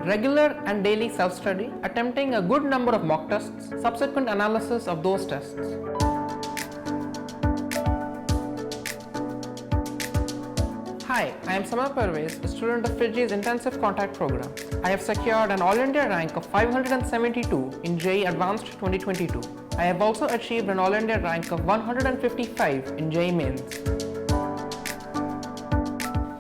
regular and daily self-study, attempting a good number of mock tests, subsequent analysis of those tests. Hi, I am Samar Parwez, a student of Fiitjee's Intensive Contact Program. I have secured an All India rank of 572 in JEE Advanced 2022. I have also achieved an All India rank of 155 in JEE Mains.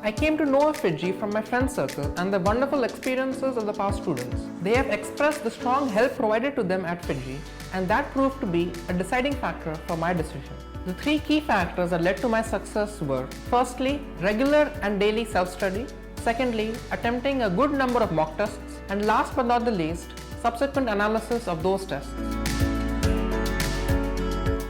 I came to know of Fiitjee from my friend circle and the wonderful experiences of the past students. They have expressed the strong help provided to them at Fiitjee, and that proved to be a deciding factor for my decision. The three key factors that led to my success were: firstly, regular and daily self-study; secondly, attempting a good number of mock tests; and last but not the least, subsequent analysis of those tests.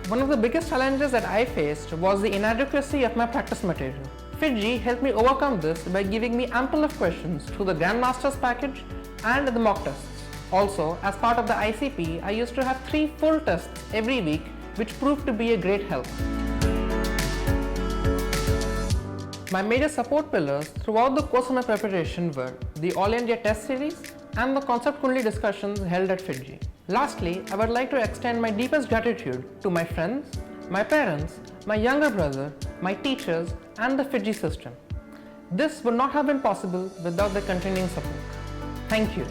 One of the biggest challenges that I faced was the inadequacy of my practice material. Fiitjee helped me overcome this by giving me ample of questions through the Grandmasters package and the mock tests. Also, as part of the ICP, I used to have 3 full tests every week, which proved to be a great help. My major support pillars throughout the course of my preparation were the All India Test Series and the Concept Kundli discussions held at Fiitjee. Lastly, I would like to extend my deepest gratitude to my friends, my parents, my younger brother, my teachers, and the Fiitjee system. This would not have been possible without the continuing support. Thank you.